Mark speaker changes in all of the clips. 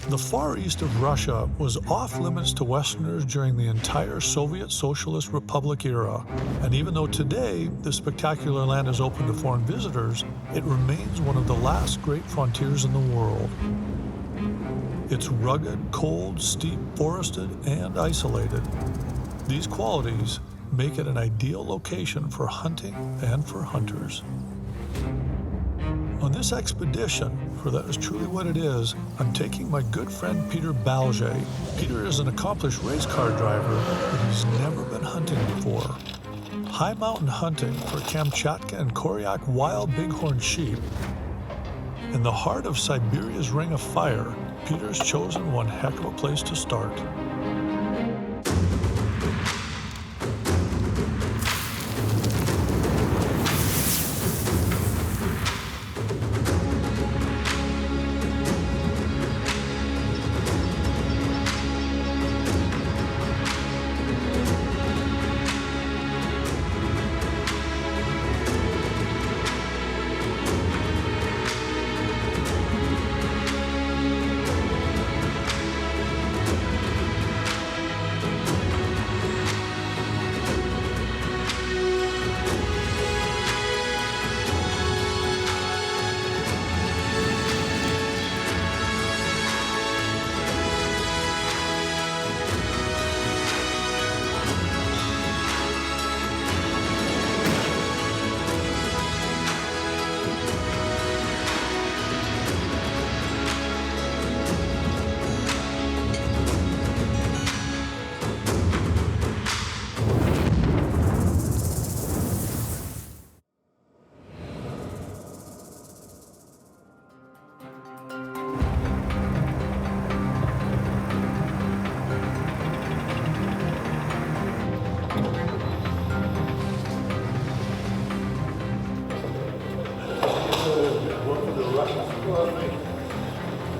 Speaker 1: The far east of Russia was off limits to Westerners during the entire Soviet Socialist Republic era, and even though today this spectacular land is open to foreign visitors, it remains one of the last great frontiers in the world. It's rugged, cold, steep, forested, and isolated. These qualities make it an ideal location for hunting and for hunters. On this expedition, for that is truly what it is, I'm taking my good friend Pieter Balje. Pieter is an accomplished race car driver, but he's never been hunting before. High mountain hunting for Kamchatka and Koryak wild bighorn sheep. In the heart of Siberia's Ring of Fire, Pieter's chosen one heck of a place to start.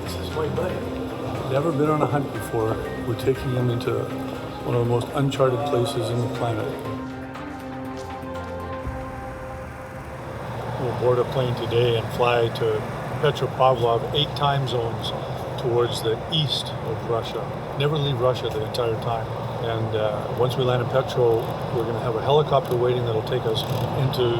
Speaker 1: This is my buddy. Never been on a hunt before. We're taking him into one of the most uncharted places in the planet. We'll board a plane today and fly to Petropavlov, 8 time zones towards the east of Russia. Never leave Russia the entire time. And once we land in Petro, we're going to have a helicopter waiting that'll take us into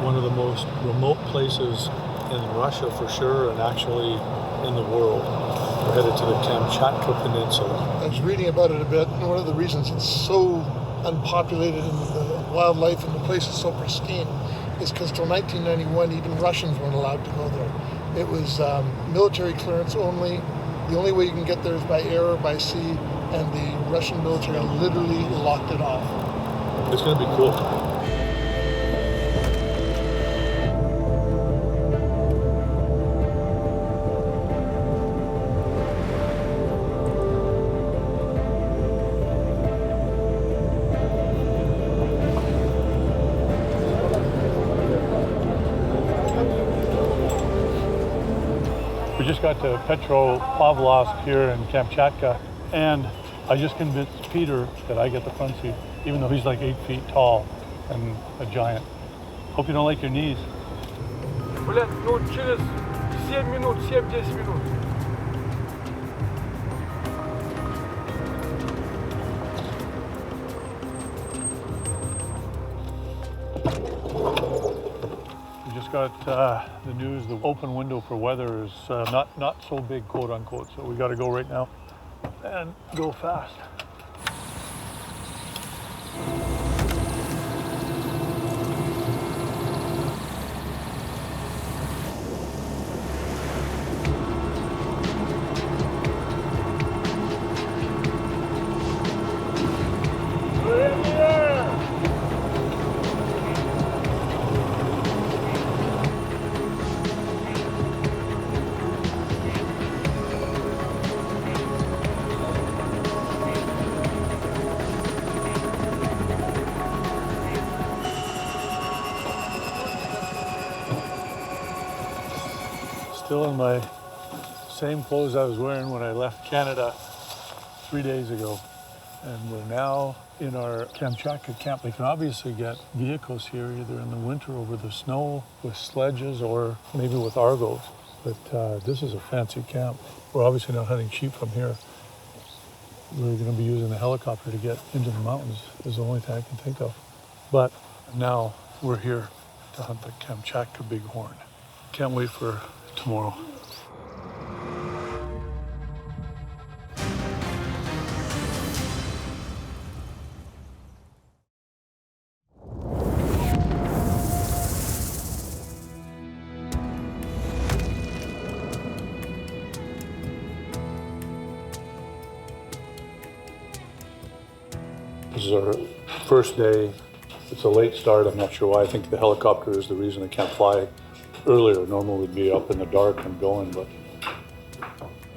Speaker 1: one of the most remote places in Russia for sure, and actually in the world. We're headed to the Kamchatka Peninsula.
Speaker 2: I was reading about it a bit, and one of the reasons it's so unpopulated and the wildlife and the place is so pristine is because till 1991, even Russians weren't allowed to go there. It was military clearance only. The only way you can get there is by air or by sea, and the Russian military literally locked it off.
Speaker 1: It's going to be cool. We just got to Petropavlovsk here in Kamchatka, and I just convinced Pieter that I get the front seat, even though he's like 8 feet tall and a giant. Hope you don't like your knees.
Speaker 3: Блядь, ну через 7 минут, 7-10 минут.
Speaker 1: We just got the news, the open window for weather is not so big, quote unquote, so we got to go right now and go fast. Still in my same clothes I was wearing when I left Canada 3 days ago. And we're now in our Kamchatka camp. They can obviously get vehicles here either in the winter over the snow with sledges or maybe with Argos. But this is a fancy camp. we're obviously not hunting sheep from here. We're going to be using the helicopter to get into the mountains is the only thing I can think of. But now we're here to hunt the Kamchatka bighorn. Can't wait for tomorrow. This is our first day. It's a late start. I'm not sure why. I think the helicopter is the reason I can't fly earlier. Normally we'd be up in the dark and going, but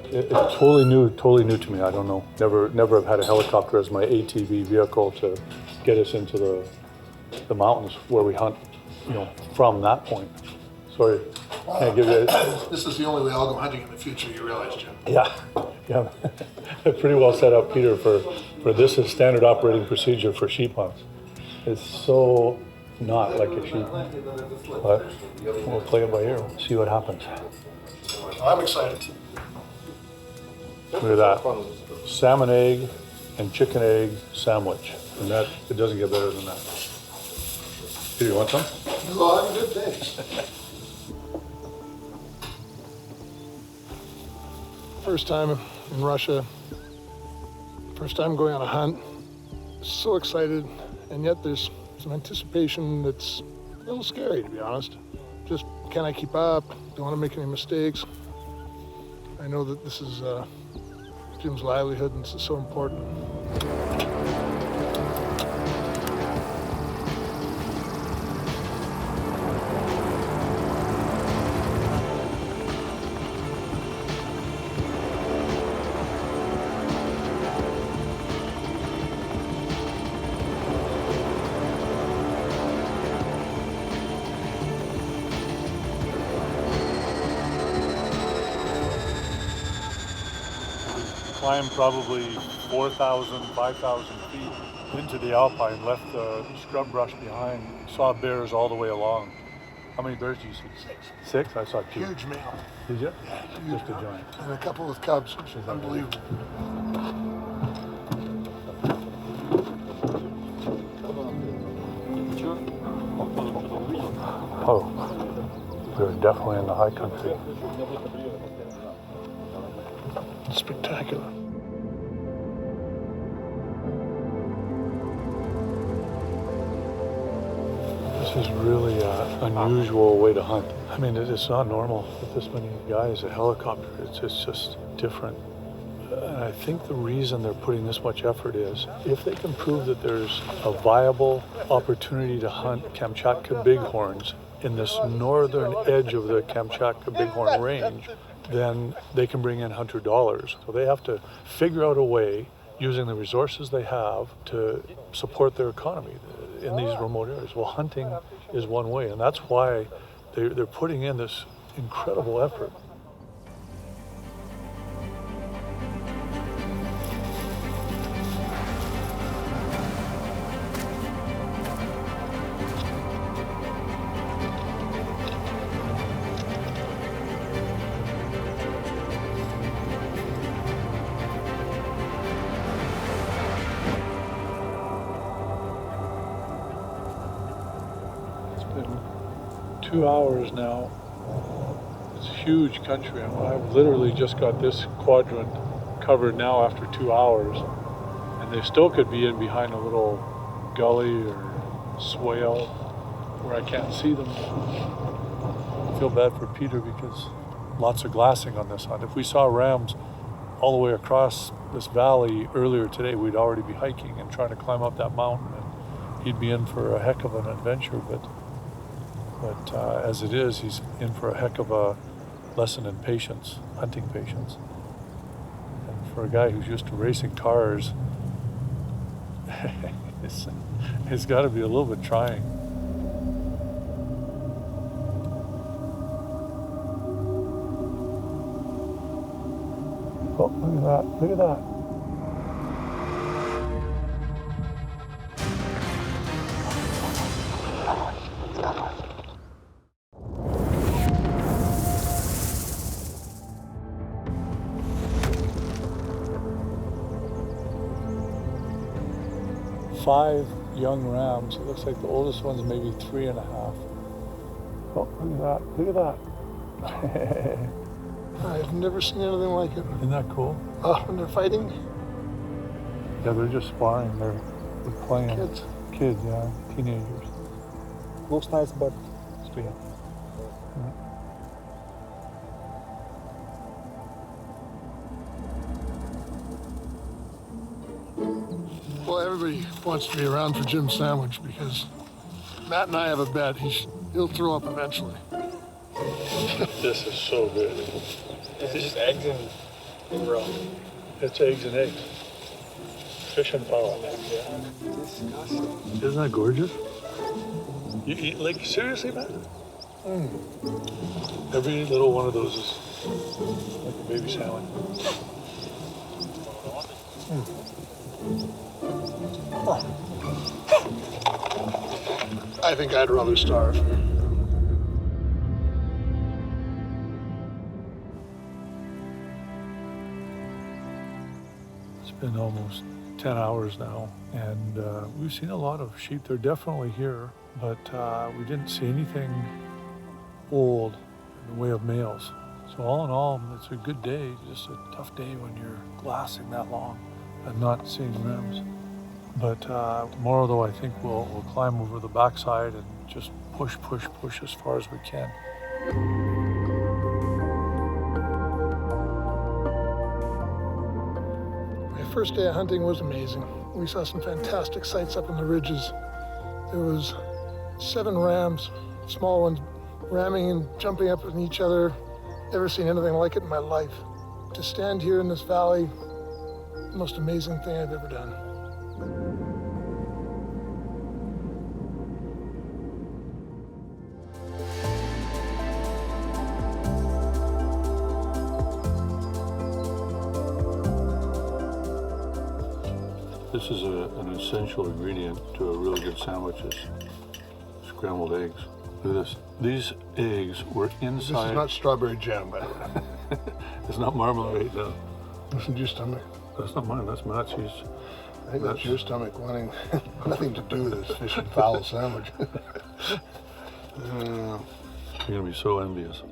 Speaker 1: it's totally new to me. I don't know. Never have had a helicopter as my ATV vehicle to get us into the mountains where we hunt, from that point. Sorry, can't give you.
Speaker 2: This is the only way I'll go hunting in the future. You realize, Jim?
Speaker 1: Yeah. Pretty well set up, Peter, for this is standard operating procedure for sheep hunts. It's so not like a sheep, but we'll play it by ear. See what happens.
Speaker 2: I'm excited.
Speaker 1: Look at that. Salmon egg and chicken egg sandwich. And that, it doesn't get better than that. Peter, you want some?
Speaker 2: No, I'm good, thanks. First time in Russia. First time going on a hunt. So excited, and yet there's some anticipation that's a little scary, to be honest. Just, can I keep up? Don't want to make any mistakes. I know that this is Jim's livelihood, and this is so important.
Speaker 1: Climbed probably 4,000, 5,000 feet into the alpine, left the scrub brush behind, saw bears all the way along. How many bears do you see? Six? I saw two.
Speaker 2: Huge male.
Speaker 1: Did you?
Speaker 2: Huge
Speaker 1: Just a
Speaker 2: male.
Speaker 1: giant.
Speaker 2: And a couple with cubs, which is unbelievable.
Speaker 1: Oh, we're definitely in the high country. Spectacular. This is really an unusual way to hunt. I mean, it's not normal with this many guys, a helicopter. It's just different. And I think the reason they're putting this much effort is if they can prove that there's a viable opportunity to hunt Kamchatka bighorns in this northern edge of the Kamchatka bighorn range, then they can bring in hunter dollars. So they have to figure out a way, using the resources they have, to support their economy in these remote areas. Well, hunting is one way, and that's why they're putting in this incredible effort. It's been 2 hours now. It's a huge country. I've literally just got this quadrant covered now after 2 hours, and they still could be in behind a little gully or swale where I can't see them. I feel bad for Pieter because lots of glassing on this hunt. If we saw rams all the way across this valley earlier today, we'd already be hiking and trying to climb up that mountain, and he'd be in for a heck of an adventure. But as it is, he's in for a heck of a lesson in patience, hunting patience. And for a guy who's used to racing cars, it's got to be a little bit trying. Oh, look at that, look at that. 5 young rams. It looks like the oldest one's maybe 3.5. Oh, look at that.
Speaker 2: I've never seen anything like it.
Speaker 1: Isn't that cool?
Speaker 2: Oh, when they're fighting?
Speaker 1: Yeah, they're just sparring. They're playing.
Speaker 2: Kids,
Speaker 1: yeah, teenagers.
Speaker 4: Looks nice, but
Speaker 1: Yeah.
Speaker 2: Well, everybody wants to be around for Jim's sandwich because Matt and I have a bet. He'll throw up eventually.
Speaker 1: This is so good.
Speaker 4: it's just eggs and broth.
Speaker 1: It's eggs and eggs. Fish and fowl.
Speaker 4: Disgusting.
Speaker 1: Isn't that gorgeous? You eat, like, seriously, Matt? Every little one of those is like a baby sandwich.
Speaker 2: I think I'd rather starve.
Speaker 1: It's been almost 10 hours now, and we've seen a lot of sheep. They're definitely here, but we didn't see anything old in the way of males. So all in all, it's a good day, just a tough day when you're glassing that long and not seeing rams. But tomorrow, though, I think we'll climb over the backside and just push as far as we can.
Speaker 2: My first day of hunting was amazing. We saw some fantastic sights up in the ridges. There was 7 rams, small ones, ramming and jumping up on each other. Never seen anything like it in my life. To stand here in this valley, the most amazing thing I've ever done.
Speaker 1: This is an essential ingredient to a really good sandwich is scrambled eggs. Look at this. These eggs were inside.
Speaker 2: This is not strawberry jam, by the way.
Speaker 1: It's not marmalade, no.
Speaker 2: Listen to your stomach.
Speaker 1: That's not mine, that's Matt's.
Speaker 2: I think that's your stomach wanting nothing to do with this fish and fowl sandwich.
Speaker 1: You're gonna be so envious.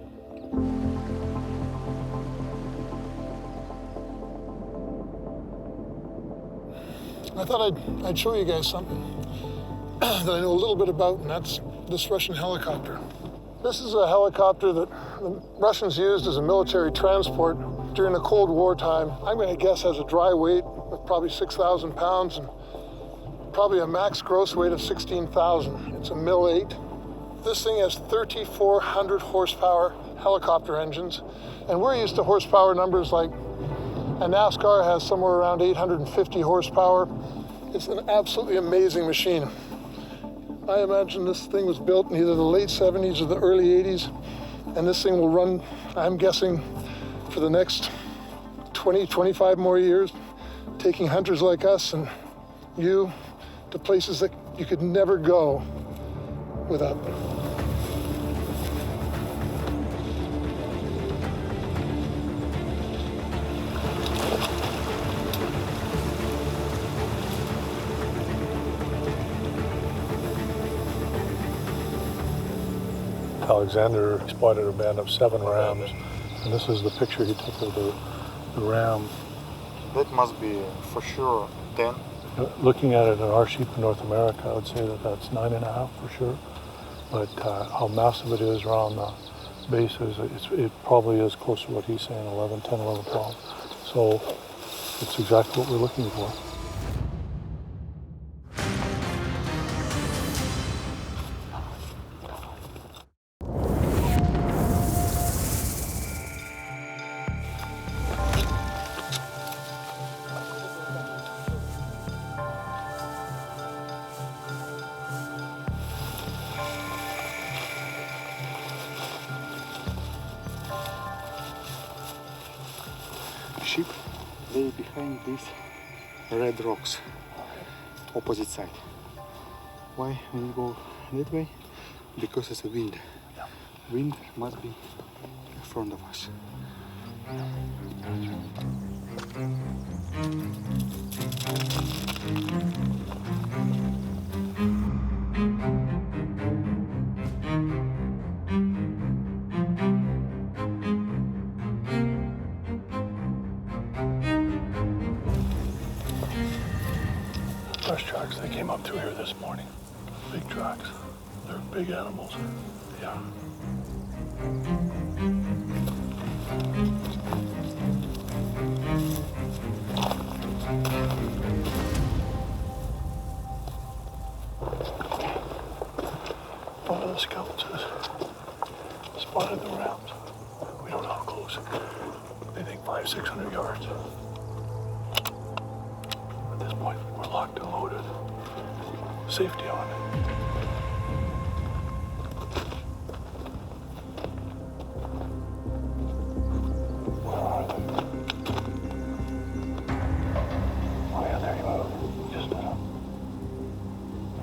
Speaker 2: I thought I'd show you guys something that I know a little bit about, and that's this Russian helicopter. This is a helicopter that the Russians used as a military transport during the Cold War time. I'm going to guess has a dry weight of probably 6,000 pounds and probably a max gross weight of 16,000. It's a Mil 8. This thing has 3,400 horsepower helicopter engines, and we're used to horsepower numbers like a NASCAR has somewhere around 850 horsepower. It's an absolutely amazing machine. I imagine this thing was built in either the late 70s or the early 80s, and this thing will run, I'm guessing, for the next 20, 25 more years, taking hunters like us and you to places that you could never go without them.
Speaker 1: Alexander spotted a band of 7 rams, and this is the picture he took of the ram.
Speaker 4: That must be for sure 10.
Speaker 1: Looking at it in our sheep in North America, I would say that that's 9.5 for sure. But how massive it is around the bases, it probably is close to what he's saying, 11, 10, 11, 12. So it's exactly what we're looking for.
Speaker 4: Sheep lay behind these red rocks, opposite side. Why when you go that way? Because it's a wind. Wind must be in front of us.
Speaker 1: Fresh tracks, they came up through here this morning. Big tracks. They're big animals. Yeah. One of the scouts has spotted the rams. We don't know how close. They think 500-600 yards. At this point, we're locked and loaded. Safety on. Where are they? Oh yeah, there you go. Just I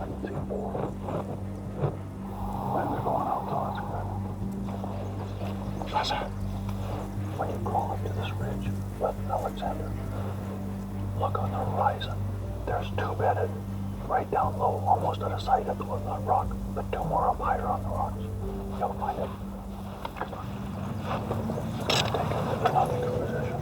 Speaker 1: can see them. And they're going out, so that's good. Professor, when you crawl up to this ridge with Alexander, look on the horizon. There's two bedded right down low, almost out of sight at the rock, but two more up higher on the rocks. You'll find it. Come on. Take it. They're not in good position.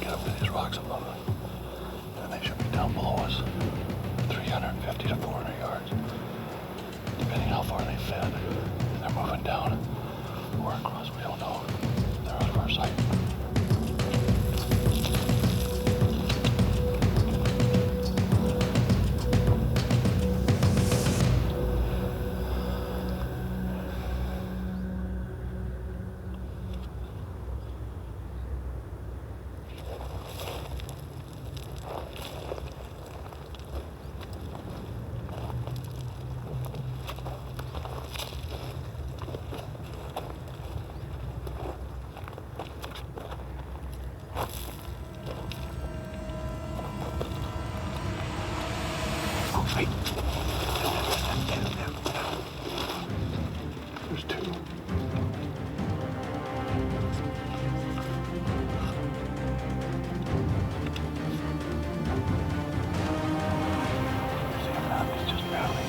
Speaker 1: Get up to these rocks above us, and they should be down below us, 350 to 400 yards, depending how far they fed. They're moving down or across, we don't know. They're out of our sight. There's two. See him now, he's just barely.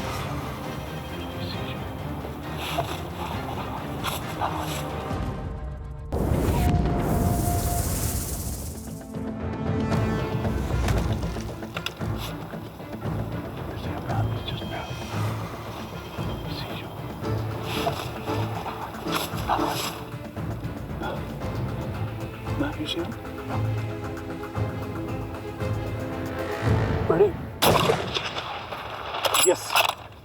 Speaker 1: He sees you. Now you see him? Ready?
Speaker 4: Yes.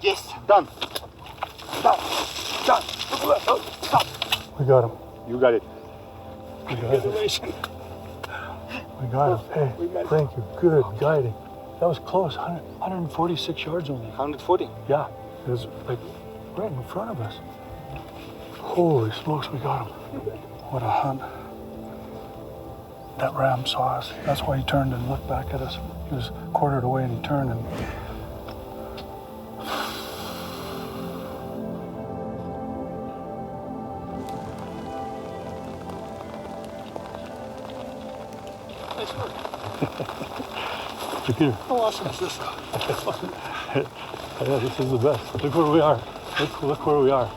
Speaker 4: Yes. Done. Stop. Done. Stop.
Speaker 1: We got him.
Speaker 4: You got it.
Speaker 1: We got him. We got him. Hey, thank you. Good guiding. That was close. 146 yards only.
Speaker 4: 140.
Speaker 1: Yeah, it was like right in front of us. Holy smokes, we got him. What a hunt. That ram saw us. That's why he turned and looked back at us. He was quartered away and he turned and...
Speaker 2: Nice work.
Speaker 1: Pieter.
Speaker 2: How awesome is this?
Speaker 1: Yeah, this is the best. Look where we are. Look where we are.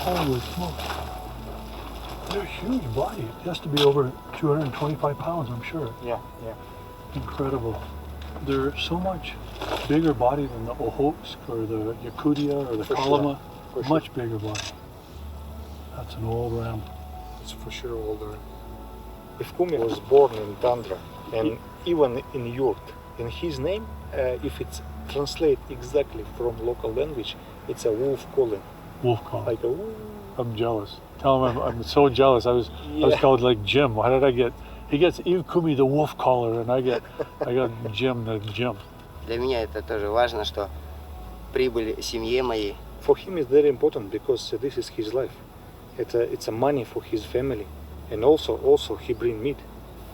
Speaker 1: Holy smokes. They're a huge body. It has to be over 225 pounds, I'm sure.
Speaker 4: Yeah.
Speaker 1: Incredible. They're so much bigger body than the Okhotsk or the Yakutia or the Kalama.
Speaker 4: For sure.
Speaker 1: Much bigger body. That's an old ram.
Speaker 4: It's for sure older. Evkumi was born in Tundra and even in yurt. In his name, if it's translate exactly from local language, it's a wolf calling.
Speaker 1: Wolf call.
Speaker 4: Like a woo.
Speaker 1: I'm jealous. Tell him I'm so jealous. I was called like Jim. Why did I get? He gets Kumi the wolf collar, and I got Jim the Jim.
Speaker 5: Для меня это тоже важно, что прибыль семье моей.
Speaker 4: For him it's very important because this is his life. It's a money for his family, and also he bring meat.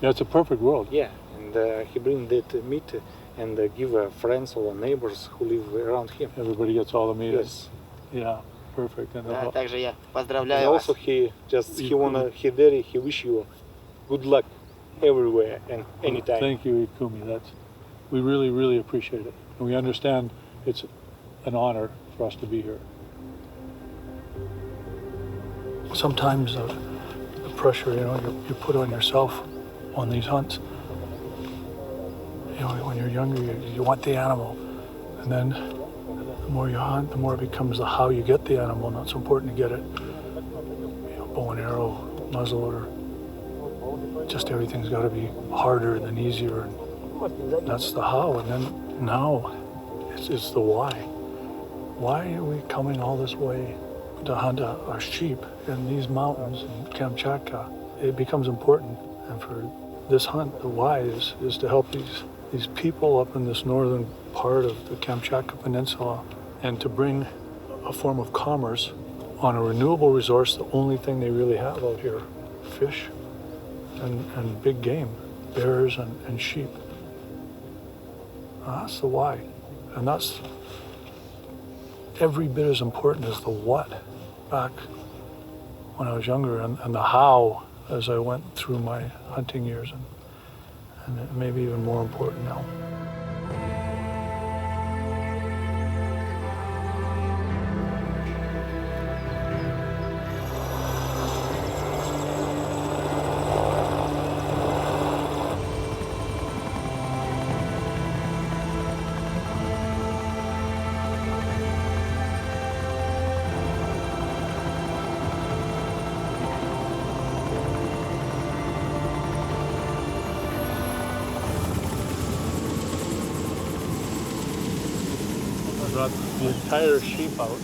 Speaker 1: Yeah, it's a perfect world.
Speaker 4: Yeah, and he bring that meat and give friends or neighbors who live around him.
Speaker 1: Everybody gets all the meat.
Speaker 4: Yes.
Speaker 1: Yeah, perfect. And
Speaker 5: Да, также я
Speaker 4: And
Speaker 5: поздравляю вас.
Speaker 4: also he wish you good luck everywhere and anytime.
Speaker 1: Thank you, Ikumi. We really, really appreciate it. And we understand it's an honor for us to be here. Sometimes the pressure, you put on yourself on these hunts. When you're younger, you want the animal. And then the more you hunt, the more it becomes the how you get the animal. And it's important to get it, bow and arrow, muzzle, or just everything's got to be harder than easier. And that's the how. And then now it's the why. Why are we coming all this way to hunt a sheep in these mountains in Kamchatka? It becomes important. And for this hunt, the why is to help these people up in this northern part of the Kamchatka Peninsula, and to bring a form of commerce on a renewable resource, the only thing they really have out here, fish and big game, bears and sheep. That's the why. And that's every bit as important as the what back when I was younger, and the how as I went through my hunting years, and it may be even more important now. Got the entire sheep out.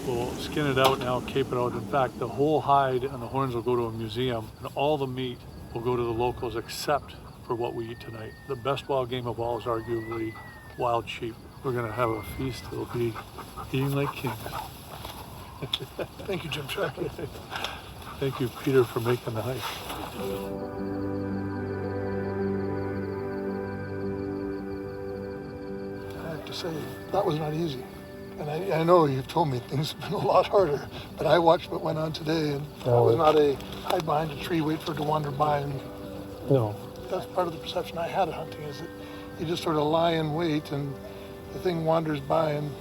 Speaker 1: We'll skin it out now, cape it out. In fact, the whole hide and the horns will go to a museum, and all the meat will go to the locals except for what we eat tonight. The best wild game of all is arguably wild sheep. We're gonna have a feast. It'll be eating like kings.
Speaker 2: Thank you, Jim Shockey.
Speaker 1: Thank you, Pieter, for making the hike.
Speaker 2: I have to say, that was not easy. And I know you've told me things have been a lot harder, but I watched what went on today, and that was not a hide behind a tree, wait for it to wander by. And
Speaker 1: No.
Speaker 2: that's part of the perception I had of hunting, is that you just sort of lie in wait and the thing wanders by and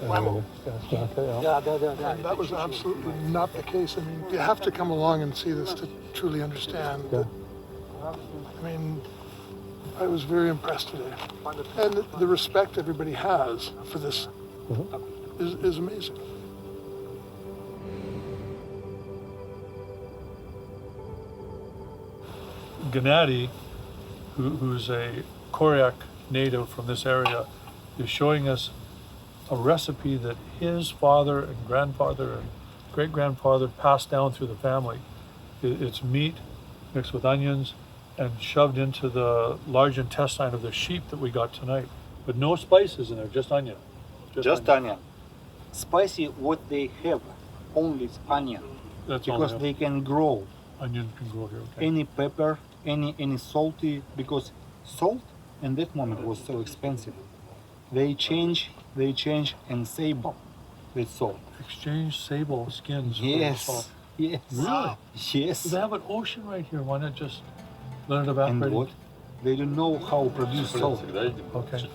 Speaker 2: whammo. And that was absolutely not the case. I mean, you have to come along and see this to truly understand.
Speaker 1: Yeah.
Speaker 2: I mean, I was very impressed today. And the respect everybody has for this is amazing.
Speaker 1: Gennady, who's a Koryak native from this area, is showing us a recipe that his father and grandfather and great-grandfather passed down through the family. It's meat mixed with onions and shoved into the large intestine of the sheep that we got tonight. But no spices in there, just onion.
Speaker 6: Just onion. Spicy, what they have, only is onion.
Speaker 1: That's all
Speaker 6: Because
Speaker 1: have.
Speaker 6: they can grow
Speaker 1: Onion can grow here, okay.
Speaker 6: any pepper, any salty, because salt in that moment was so expensive. They change and sable with salt.
Speaker 1: Exchange sable skins for the
Speaker 6: Yes,
Speaker 1: salt.
Speaker 6: yes.
Speaker 1: Really?
Speaker 6: Yes.
Speaker 1: They have an ocean right here. Why not just let it evaporate?
Speaker 6: And what? They don't know how to produce salt.
Speaker 1: Okay.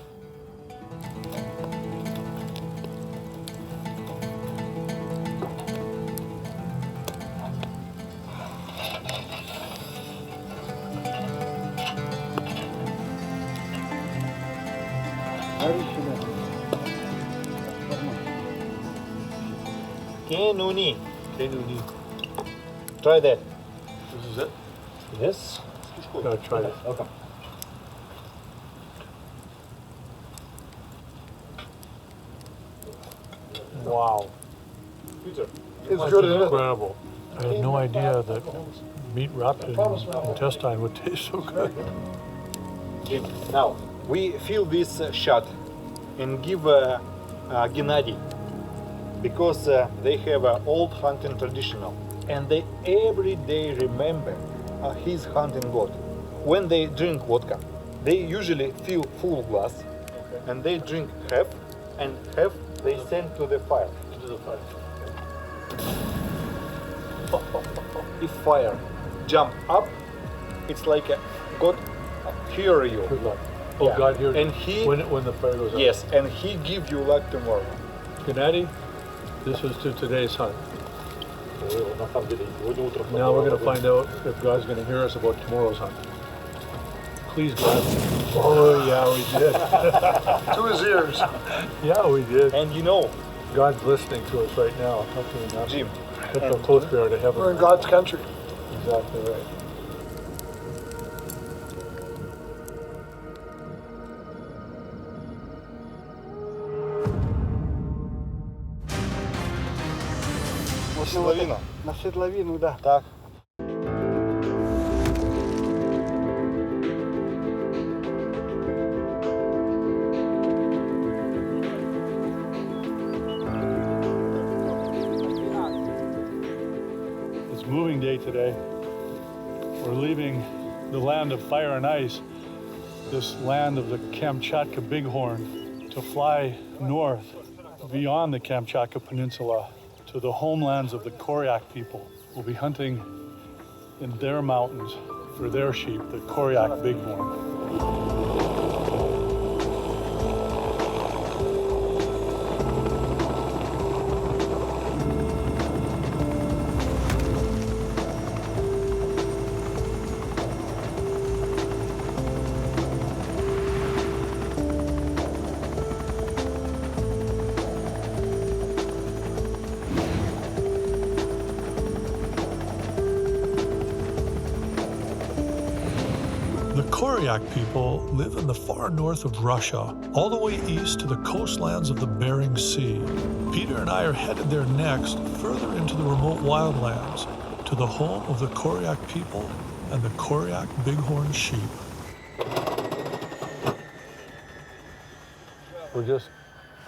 Speaker 6: Kenuni. Try that.
Speaker 1: This is it?
Speaker 6: Yes.
Speaker 1: Gotta try it.
Speaker 6: Okay.
Speaker 1: Wow.
Speaker 6: Pieter,
Speaker 2: It's
Speaker 1: That's
Speaker 2: good, isn't it?
Speaker 1: incredible. I had no idea that meat wrapped in intestine would taste so good.
Speaker 6: Now, we fill this shot and give Gennady, because they have an old hunting traditional, and they every day remember his hunting blood. When they drink vodka, they usually fill full glass, and they drink half, and half they send to the fire. If fire jump up, it's like a God hear you.
Speaker 1: Good luck. Oh,
Speaker 6: Yeah.
Speaker 1: God, here.
Speaker 6: And he-
Speaker 1: when the fire goes out.
Speaker 6: Yes, and he give you luck tomorrow.
Speaker 1: Gennady, this is to today's hunt. Now we're going to find out if God's going to hear us about tomorrow's hunt. Please, God. Oh, yeah, we did.
Speaker 2: To his ears.
Speaker 1: Yeah, we did.
Speaker 6: And you know,
Speaker 1: God's listening to us right now. How can we not?
Speaker 6: Jim,
Speaker 1: Look how close we are to
Speaker 2: We're in
Speaker 1: heaven.
Speaker 2: God's country.
Speaker 1: Exactly right.
Speaker 6: седловина.
Speaker 4: На седловину, да.
Speaker 6: Так.
Speaker 1: It's moving day today. We're leaving the land of fire and ice, this land of the Kamchatka bighorn, to fly north beyond the Kamchatka Peninsula to the homelands of the Koryak people. We'll be hunting in their mountains for their sheep, the Koryak bighorn. The Koryak people live in the far north of Russia, all the way east to the coastlands of the Bering Sea. Pieter and I are headed there next, further into the remote wildlands, to the home of the Koryak people and the Koryak bighorn sheep. We're just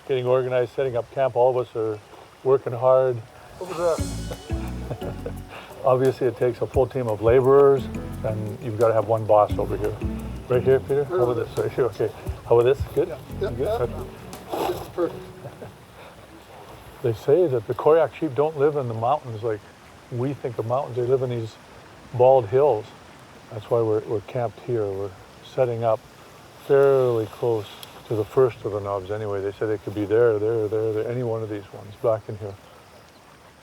Speaker 1: getting organized, setting up camp. All of us are working hard.
Speaker 2: What was that?
Speaker 1: Obviously, it takes a full team of laborers, and you've got to have one boss over here. Right here, Peter? How about this? Right here, okay. How about this? Good?
Speaker 2: Yeah,
Speaker 1: Good?
Speaker 2: yeah.
Speaker 1: Okay.
Speaker 2: This is perfect.
Speaker 1: They say that the Koryak sheep don't live in the mountains like we think of mountains. They live in these bald hills. That's why we're camped here. We're setting up fairly close to the first of the knobs anyway. They said they could be there, any one of these ones back in here.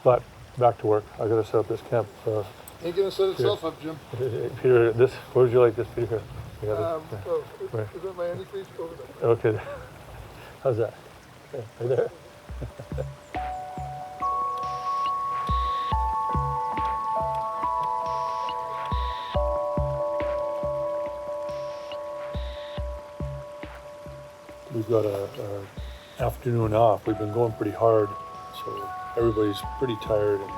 Speaker 1: But back to work. I got to set up this camp.
Speaker 2: Ain't gonna set itself up, Jim.
Speaker 1: Peter, this, where would you like this, Peter? I got
Speaker 2: Oh,
Speaker 1: Right.
Speaker 2: is that my antifreeze over there?
Speaker 1: Okay. How's that? Yeah, right there? We've got a afternoon off. We've been going pretty hard, so everybody's pretty tired and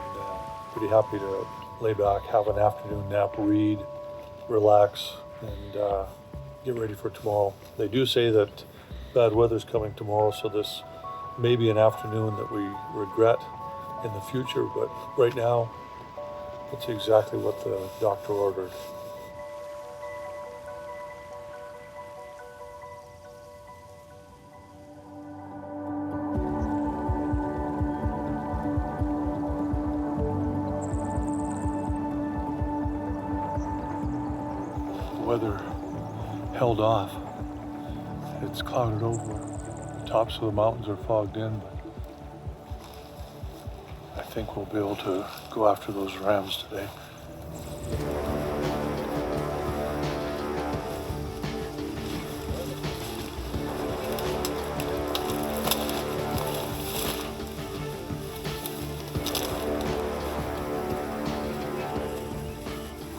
Speaker 1: pretty happy to lay back, have an afternoon nap, read, relax, and get ready for tomorrow. They do say that bad weather's coming tomorrow, so this may be an afternoon that we regret in the future, but right now, it's exactly what the doctor ordered. Weather held off. It's clouded over. The tops of the mountains are fogged in, but I think we'll be able to go after those rams today.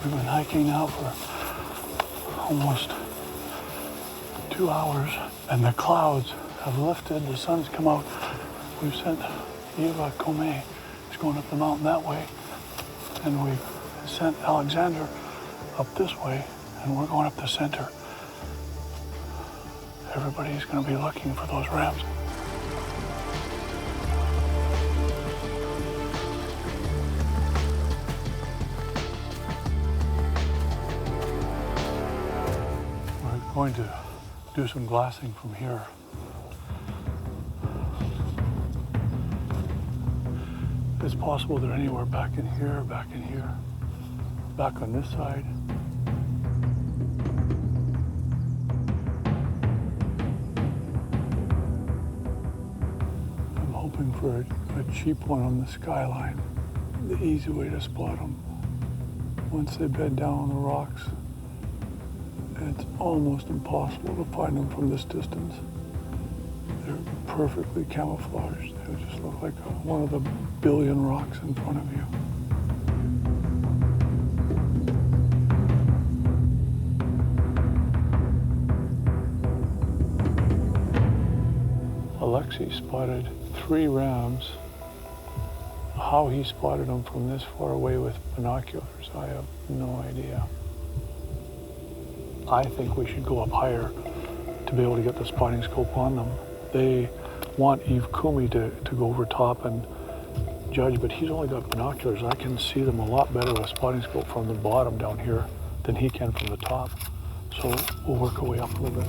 Speaker 1: We've been hiking now for almost 2 hours, and the clouds have lifted. The sun's come out. We've sent Eva Comey. He's going up the mountain that way. And we sent Alexander up this way, and we're going up the center. Everybody's going to be looking for those rams. We're going to do some glassing from here. It's possible they're anywhere back in here, back on this side. I'm hoping for a cheap one on the skyline. The easy way to spot them. Once they bed down on the rocks, it's almost impossible to find them from this distance. They're perfectly camouflaged. They just look like one of the billion rocks in front of you. Alexei spotted 3 rams. How he spotted them from this far away with binoculars, I have no idea. I think we should go up higher to be able to get the spotting scope on them. They want Yves Kumi to go over top and judge, but he's only got binoculars. I can see them a lot better with a spotting scope from the bottom down here than he can from the top. So we'll work our way up a little bit.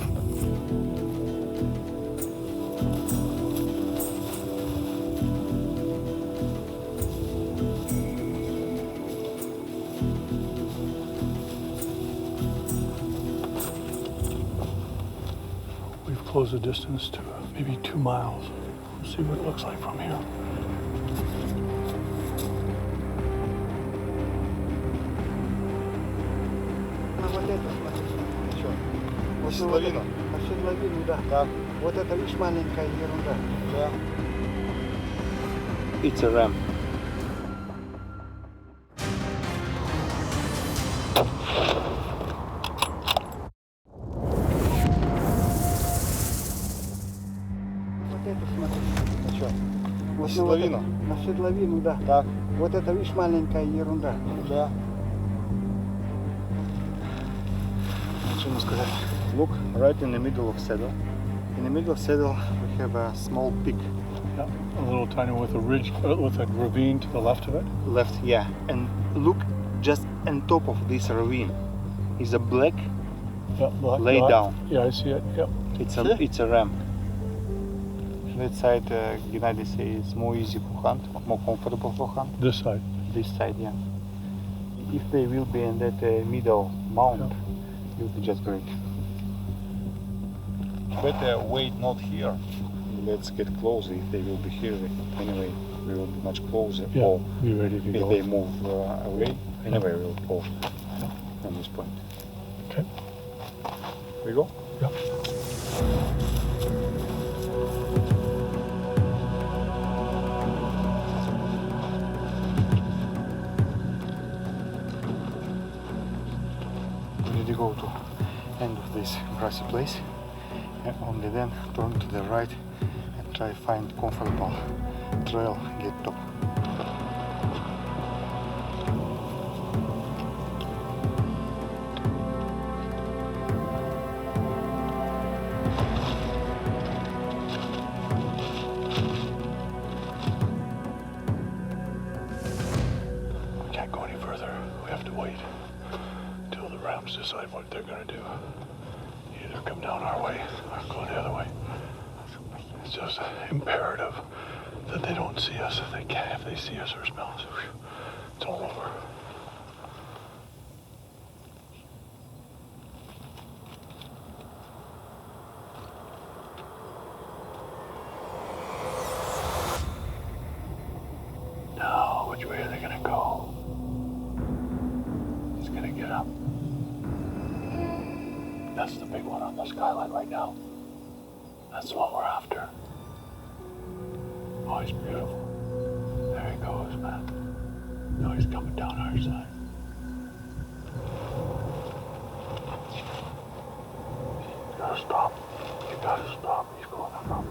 Speaker 1: Close the distance to maybe 2 miles. We'll see what it looks like from here. It's a ram.
Speaker 4: Седловину?
Speaker 7: На седловину, да.
Speaker 4: Так.
Speaker 7: Вот это, видишь, маленькая ерунда.
Speaker 4: Да. Что ему сказать? Look, right in the middle of saddle. In the middle of saddle, we have a small peak.
Speaker 1: Yeah, a little tiny with a ridge, with a ravine to the left of it.
Speaker 4: Left, yeah. And look, just on top of this ravine is a black
Speaker 1: Yeah,
Speaker 4: lay down.
Speaker 1: Yeah, I see it. Yep.
Speaker 4: It's a ram. That side, Gennady says it's more easy to hunt, more comfortable to hunt.
Speaker 1: This side.
Speaker 4: This side, yeah. If they will be in that middle mount, it will be just great. Better wait not here. Let's get closer. If they will be here, anyway, we will be much closer.
Speaker 1: Yeah,
Speaker 4: or
Speaker 1: be ready to
Speaker 4: if
Speaker 1: go.
Speaker 4: they move away, anyway, we will go from this point.
Speaker 1: Okay.
Speaker 4: We go?
Speaker 1: Yeah.
Speaker 4: We go to end of this grassy place and only then turn to the right and try find comfortable trail, get top.
Speaker 1: We can't go any further. We have to wait till the rams decide what they're going to do. Either come down our way or go the other way. It's just imperative that they don't see us. If they see us or smell us, it's all over. Now, which way are they going to go? He's going to get up. That's the big one on the skyline right now. That's what we're after. Oh, he's beautiful. There he goes, man. No, he's coming down our side. You gotta stop. You gotta stop. He's going up.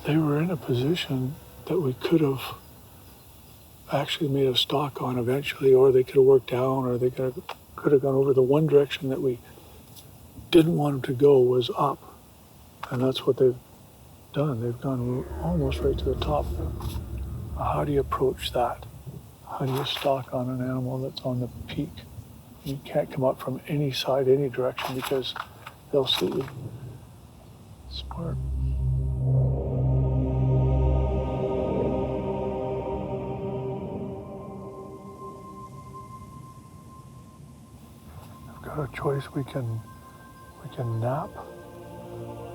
Speaker 1: they were in a position that we could have actually made a stalk on eventually, or they could have worked down, or they could have gone over. The one direction that we didn't want them to go was up, and that's what they've done. They've gone almost right to the top. How do you approach that? How do you stalk on an animal that's on the peak? You can't come up from any side, any direction, because they'll see you. Smart. We've got a choice. We can nap,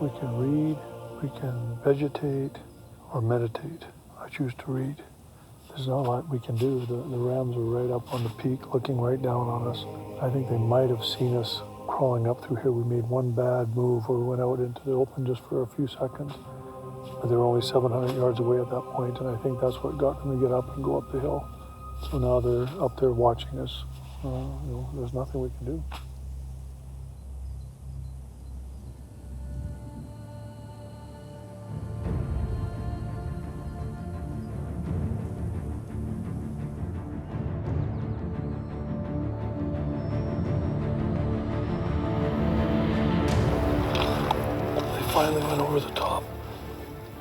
Speaker 1: we can read, we can vegetate, or meditate. I choose to read. There's not a lot we can do. The rams are right up on the peak, looking right down on us. I think they might have seen us crawling up through here. We made one bad move or we went out into the open just for a few seconds. But they were only 700 yards away at that point, and I think that's what got them to get up and go up the hill. So now they're up there watching us. There's nothing we can do. Finally went over the top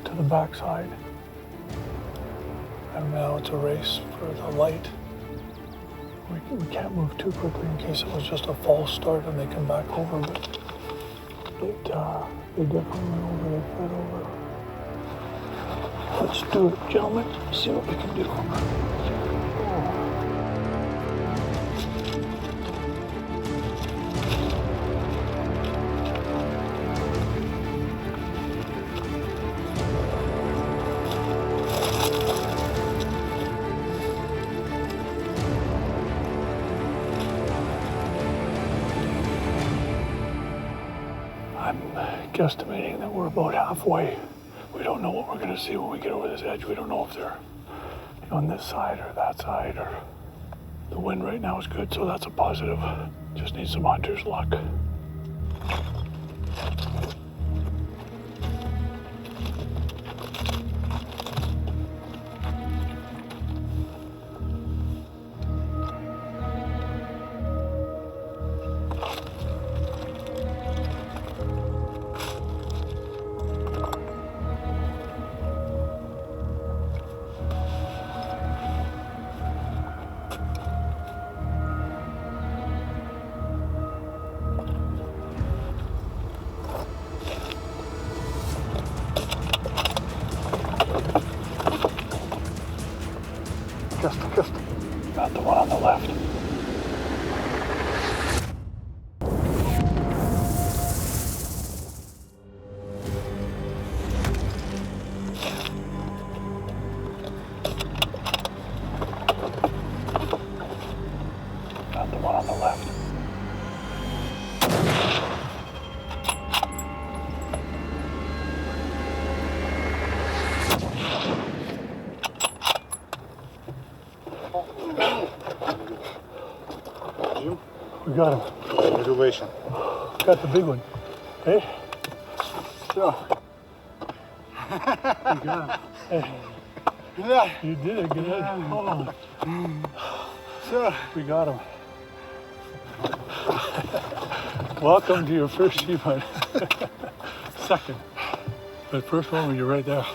Speaker 1: to the backside, and now it's a race for the light. We can't move too quickly in case it was just a false start and they come back over, but they definitely went over, they fed over. Let's do it, gentlemen, see what we can do. Guesstimating that we're about halfway. We don't know what we're going to see when we get over this edge. We don't know if they're on this side or that side, or the wind right now is good, so that's a positive. Just need some hunter's luck. Just got the one on the left. Got the one on the left. We got him.
Speaker 6: Congratulations.
Speaker 1: Got the big one. Hey? So. We got him. Hey. You did it, good. Oh. So. We got him. Welcome to your first sheep hunt. Second. But first one when you're right there.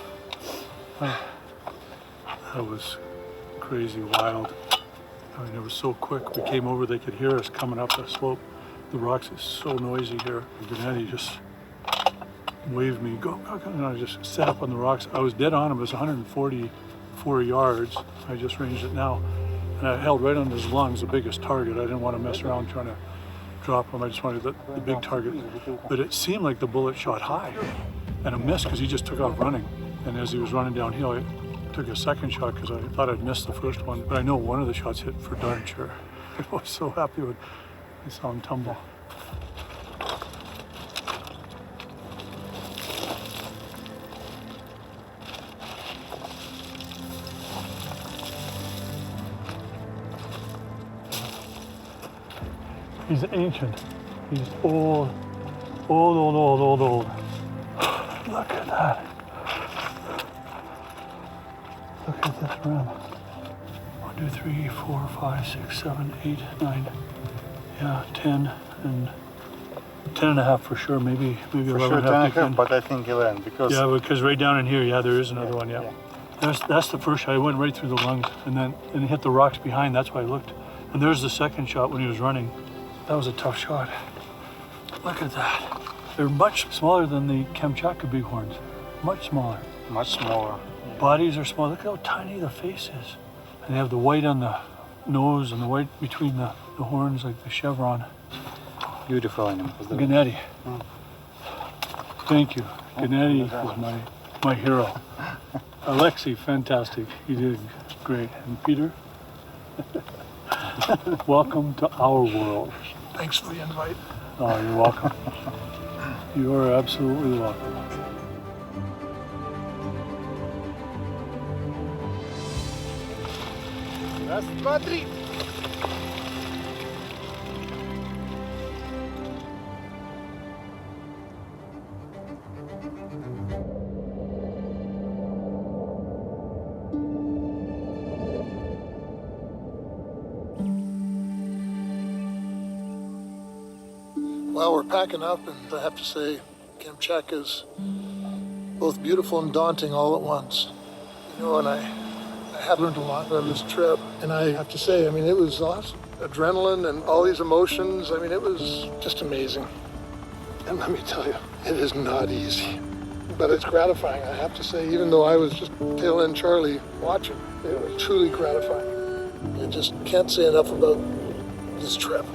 Speaker 1: That was crazy wild. I mean, it was so quick. We came over, they could hear us coming up the slope. The rocks is so noisy here. Gennady just waved me, go, and I just sat up on the rocks. I was dead on him. It was 144 yards. I just ranged it now. And I held right on his lungs, the biggest target. I didn't want to mess around trying to drop him. I just wanted the big target. But it seemed like the bullet shot high. And it missed because he just took off running. And as he was running downhill, I took a second shot because I thought I'd missed the first one. But I know one of the shots hit for darn sure. I was so happy when I saw him tumble. He's ancient. He's old. Look at that. That's around 1, 2, 3, 4, 5, 6, 7, 8, 9. Yeah, 10 and 10 and a half for sure. Maybe
Speaker 4: For
Speaker 1: 11
Speaker 4: sure,
Speaker 1: and
Speaker 4: 10
Speaker 1: a
Speaker 4: and
Speaker 1: half.
Speaker 4: a half, but I think 11 because
Speaker 1: Yeah, because right down in here, yeah, there is another one. Yeah.
Speaker 4: yeah.
Speaker 1: That's the first shot. I went right through the lungs and hit the rocks behind. That's why I looked. And there's the second shot when he was running. That was a tough shot. Look at that. They're much smaller than the Kamchatka bighorns. Much smaller.
Speaker 4: Much smaller.
Speaker 1: Bodies are small. Look how tiny the face is. And they have the white on the nose and the white between the horns, like the chevron.
Speaker 4: Beautiful animal.
Speaker 1: Gennady. Thank you. Gennady is my hero. Alexei, fantastic. You did great. And Pieter, welcome to our world.
Speaker 2: Thanks for the invite.
Speaker 1: Oh, you're welcome. You are absolutely welcome.
Speaker 4: Раз, два, три.
Speaker 2: Well, we're packing up, and I have to say, Kamchatka is both beautiful and daunting all at once. You know, and I have learned a lot on this trip, and I have to say, I mean, it was awesome. Adrenaline and all these emotions, I mean, it was just amazing. And let me tell you, it is not easy, but it's gratifying, I have to say, even though I was just tail end Charlie watching, it was truly gratifying. I just can't say enough about this trip.